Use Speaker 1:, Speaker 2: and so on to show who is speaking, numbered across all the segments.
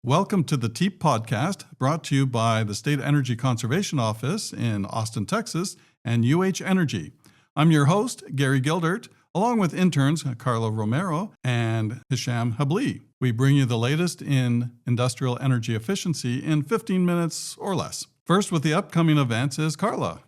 Speaker 1: Welcome to the TIEEP podcast, brought to you by the State Energy Conservation Office in Austin, Texas, and UH Energy. I'm your host, Gary Gildert, along with interns Carla Romero and Hisham Habli. We bring you the latest in industrial energy efficiency in 15 minutes or less. First with the upcoming events is Carla.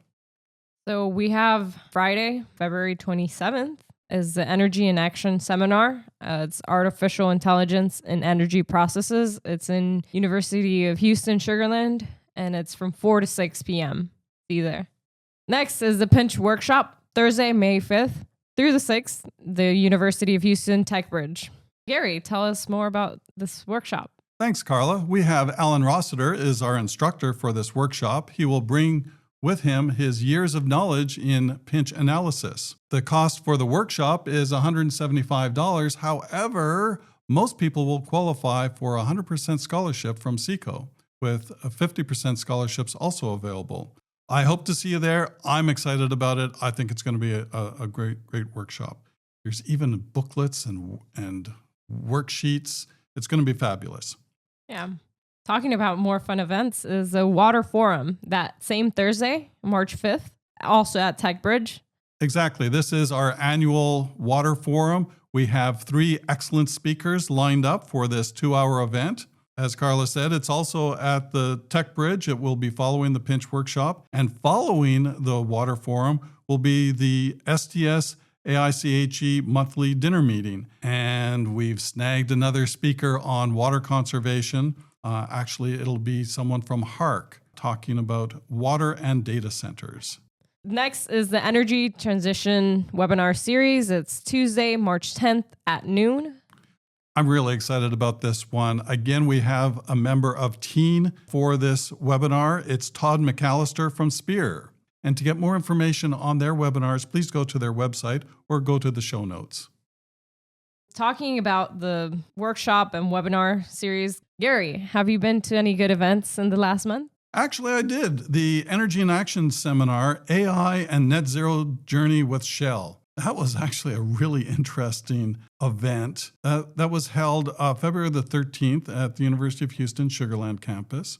Speaker 2: So we have Friday, February 27th, is the Energy in Action seminar. It's Artificial Intelligence in Energy Processes. It's in University of Houston, Sugar Land, and it's from 4 to 6 p.m. See you there. Next is the Pinch Workshop, Thursday, May 5th through the 6th, the University of Houston Tech Bridge. Gary, tell us more about this workshop.
Speaker 1: Thanks, Carla. We have Alan Rossiter is our instructor for this workshop. He will bring with him his years of knowledge in pinch analysis. The cost for the workshop is $175. However, most people will qualify for a 100% scholarship from SECO, with 50% scholarships also available. I hope to see you there. I'm excited about it. I think it's going to be a great workshop. There's even booklets and worksheets. It's going to be fabulous.
Speaker 2: Yeah. Talking about more fun events is a water forum that same Thursday, March 5th, also at Tech Bridge.
Speaker 1: Exactly. This is our annual water forum. We have 3 excellent speakers lined up for this 2-hour event. As Carla said, it's also at the Tech Bridge. It will be following the Pinch Workshop. And following the water forum will be the STS AICHE monthly dinner meeting. And we've snagged another speaker on water conservation. Actually, it'll be someone from HARC talking about water and data centers.
Speaker 2: Next is the Energy Transition webinar series. It's Tuesday, March 10th at noon.
Speaker 1: I'm really excited about this one. Again, we have a member of TEEN for this webinar. It's Todd McAllister from Spear. And to get more information on their webinars, please go to their website or go to the show notes.
Speaker 2: Talking about the workshop and webinar series, Gary, have you been to any good events in the last month?
Speaker 1: Actually, I did. The Energy in Action seminar, AI and Net Zero Journey with Shell. That was actually a really interesting event. That was held February the 13th at the University of Houston Sugar Land campus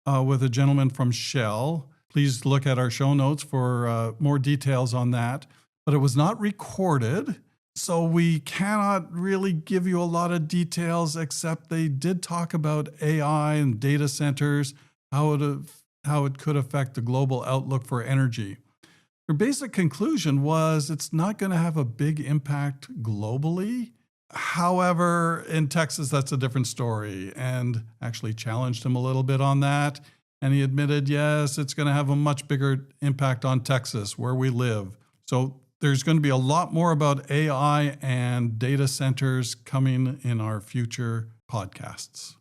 Speaker 1: with a gentleman from Shell. Please look at our show notes for more details on that. But it was not recorded, so we cannot really give you a lot of details, except they did talk about AI and data centers, how it could affect the global outlook for energy. Their basic conclusion was it's not going to have a big impact globally. However, in Texas, that's a different story, and actually challenged him a little bit on that. And he admitted, yes, it's going to have a much bigger impact on Texas, where we live. So there's going to be a lot more about AI and data centers coming in our future podcasts.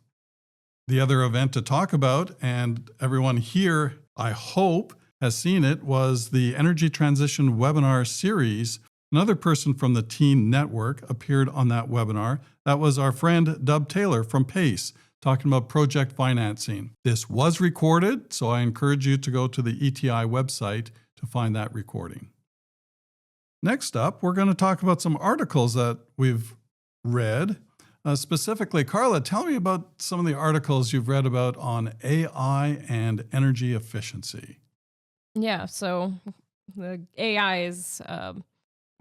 Speaker 1: The other event to talk about, and everyone here, I hope, has seen it, was the Energy Transition webinar series. Another person from the TEEN network appeared on that webinar. That was our friend Dub Taylor from PACE, talking about project financing. This was recorded, so I encourage you to go to the ETI website to find that recording. Next up, we're going to talk about some articles that we've read. Specifically, Carla, tell me about some of the articles you've read about on AI and energy efficiency.
Speaker 2: Yeah, so the AI is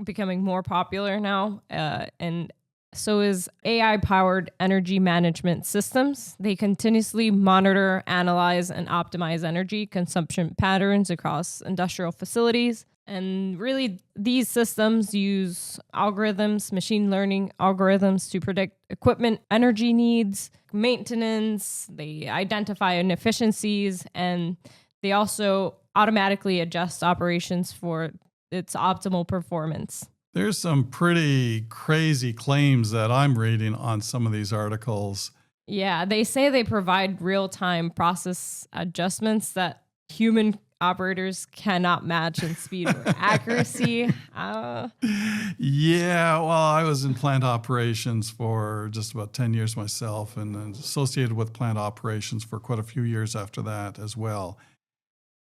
Speaker 2: becoming more popular now, and so is AI-powered energy management systems. They continuously monitor, analyze, and optimize energy consumption patterns across industrial facilities. And really, these systems use algorithms, machine learning algorithms, to predict equipment energy needs, maintenance. They identify inefficiencies, and they also automatically adjust operations for its optimal performance.
Speaker 1: There's some pretty crazy claims that I'm reading on some of these articles.
Speaker 2: Yeah, they say they provide real-time process adjustments that human operators cannot match in speed or accuracy.
Speaker 1: Yeah, well, I was in plant operations for just about 10 years myself, and associated with plant operations for quite a few years after that as well.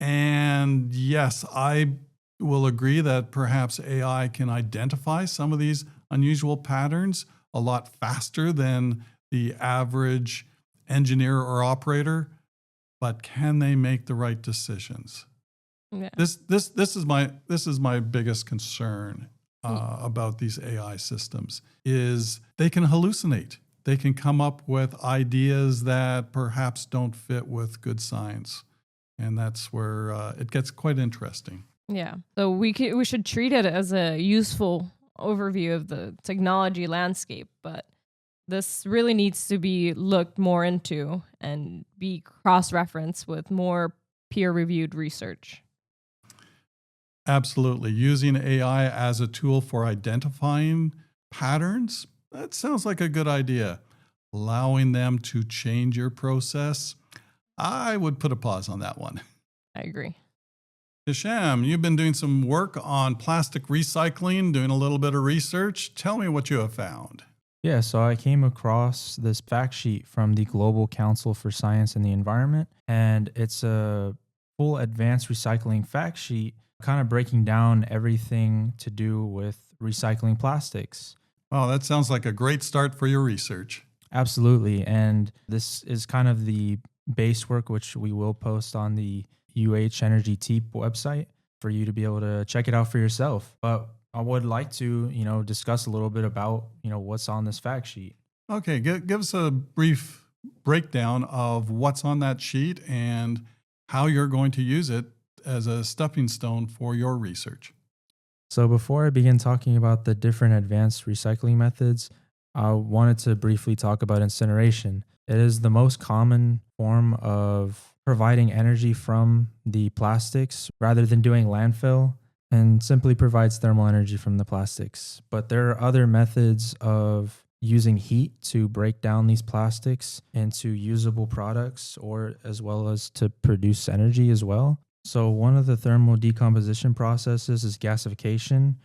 Speaker 1: And yes, I will agree that perhaps AI can identify some of these unusual patterns a lot faster than the average engineer or operator, but can they make the right decisions?
Speaker 2: Yeah.
Speaker 1: This is my biggest concern about these AI systems is they can hallucinate. They can come up with ideas that perhaps don't fit with good science. And that's where it gets quite interesting.
Speaker 2: Yeah. So we should treat it as a useful overview of the technology landscape, but this really needs to be looked more into and be cross-referenced with more peer-reviewed research.
Speaker 1: Absolutely. Using AI as a tool for identifying patterns, that sounds like a good idea. Allowing them to change your process, I would put a pause on that one.
Speaker 2: I agree.
Speaker 1: Hisham, you've been doing some work on plastic recycling, doing a little bit of research. Tell me what you have found.
Speaker 3: Yeah, so I came across this fact sheet from the Global Council for Science and the Environment, and it's a full advanced recycling fact sheet, kind of breaking down everything to do with recycling plastics.
Speaker 1: Oh, that sounds like a great start for your research.
Speaker 3: Absolutely, and this is kind of the base work, which we will post on the Energy TIEEP website for you to be able to check it out for yourself. But I would like to, discuss a little bit about, what's on this fact sheet.
Speaker 1: Okay, give us a brief breakdown of what's on that sheet and how you're going to use it as a stepping stone for your research.
Speaker 3: So before I begin talking about the different advanced recycling methods, I wanted to briefly talk about incineration. It is the most common form of providing energy from the plastics rather than doing landfill, and simply provides thermal energy from the plastics. But there are other methods of using heat to break down these plastics into usable products, or as well as to produce energy as well. So one of the thermal decomposition processes is gasification.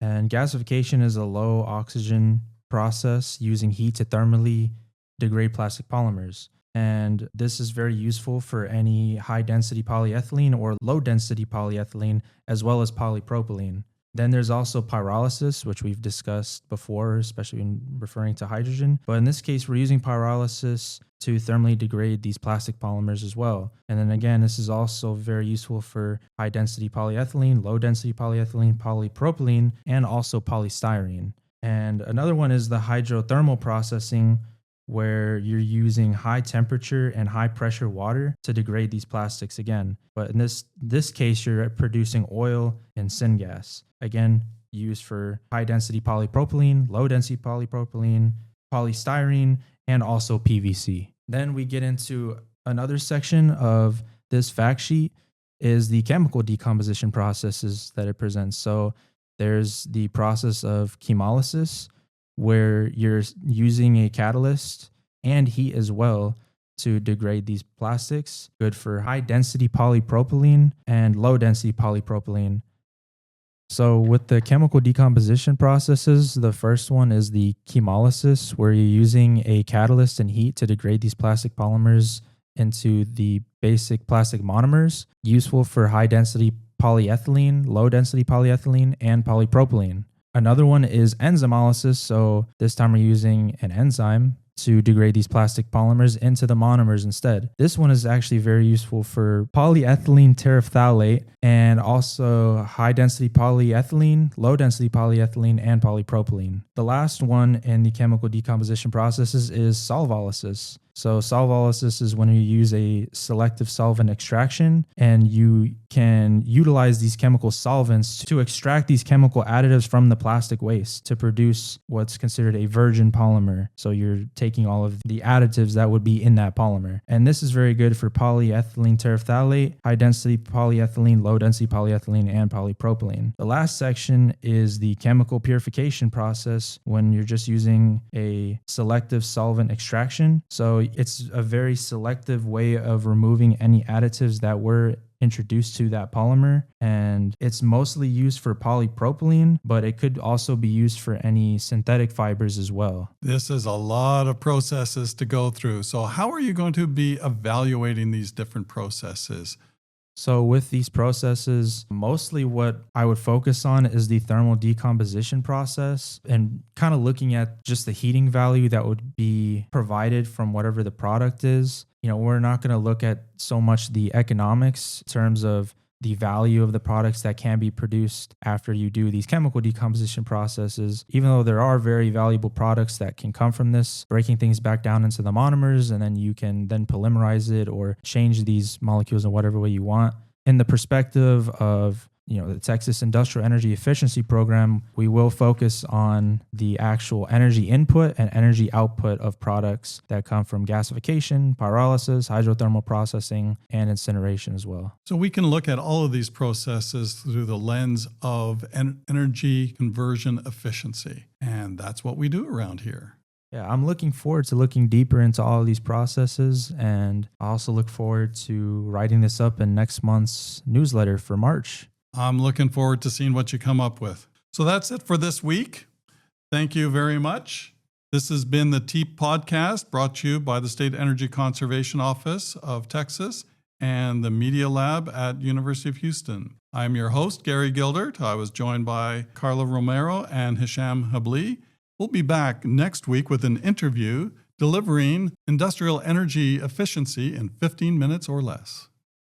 Speaker 3: And gasification is a low oxygen process using heat to thermally degrade plastic polymers. And this is very useful for any high density polyethylene or low density polyethylene, as well as polypropylene. Then there's also pyrolysis, which we've discussed before, especially in referring to hydrogen. But in this case, we're using pyrolysis to thermally degrade these plastic polymers as well. And then again, this is also very useful for high density polyethylene, low density polyethylene, polypropylene, and also polystyrene. And another one is the hydrothermal processing, where you're using high temperature and high pressure water to degrade these plastics again. But in this case, you're producing oil and syngas, again, used for high density polypropylene, low density polypropylene, polystyrene, and also PVC. Then we get into another section of this fact sheet is the chemical decomposition processes that it presents. So there's the process of chemolysis, where you're using a catalyst and heat as well to degrade these plastics, good for high density polypropylene and low density polypropylene. So with the chemical decomposition processes, the first one is the chemolysis, where you're using a catalyst and heat to degrade these plastic polymers into the basic plastic monomers, useful for high density polyethylene, low density polyethylene, and polypropylene. Another one is enzymolysis. So this time we're using an enzyme to degrade these plastic polymers into the monomers instead. This one is actually very useful for polyethylene terephthalate and also high density polyethylene, low density polyethylene, and polypropylene. The last one in the chemical decomposition processes is solvolysis. So solvolysis is when you use a selective solvent extraction, and you can utilize these chemical solvents to extract these chemical additives from the plastic waste to produce what's considered a virgin polymer. So you're taking all of the additives that would be in that polymer. And this is very good for polyethylene terephthalate, high density polyethylene, low density polyethylene, and polypropylene. The last section is the chemical purification process, when you're just using a selective solvent extraction. So it's a very selective way of removing any additives that were introduced to that polymer, and it's mostly used for polypropylene, but it could also be used for any synthetic fibers as well.
Speaker 1: This is a lot of processes to go through. So how are you going to be evaluating these different processes?
Speaker 3: So with these processes, mostly what I would focus on is the thermal decomposition process and kind of looking at just the heating value that would be provided from whatever the product is. We're not going to look at so much the economics in terms of the value of the products that can be produced after you do these chemical decomposition processes, even though there are very valuable products that can come from this, breaking things back down into the monomers, and then you can then polymerize it or change these molecules in whatever way you want. In the perspective of the Texas Industrial Energy Efficiency Program, we will focus on the actual energy input and energy output of products that come from gasification, pyrolysis, hydrothermal processing, and incineration as well.
Speaker 1: So we can look at all of these processes through the lens of energy conversion efficiency. And that's what we do around here.
Speaker 3: Yeah, I'm looking forward to looking deeper into all of these processes, and I also look forward to writing this up in next month's newsletter for March.
Speaker 1: I'm looking forward to seeing what you come up with. So that's it for this week. Thank you very much. This has been the TIEEP podcast brought to you by the State Energy Conservation Office of Texas and the Media Lab at University of Houston. I'm your host, Gary Gildert. I was joined by Carla Romero and Hisham Habli. We'll be back next week with an interview delivering industrial energy efficiency in 15 minutes or less.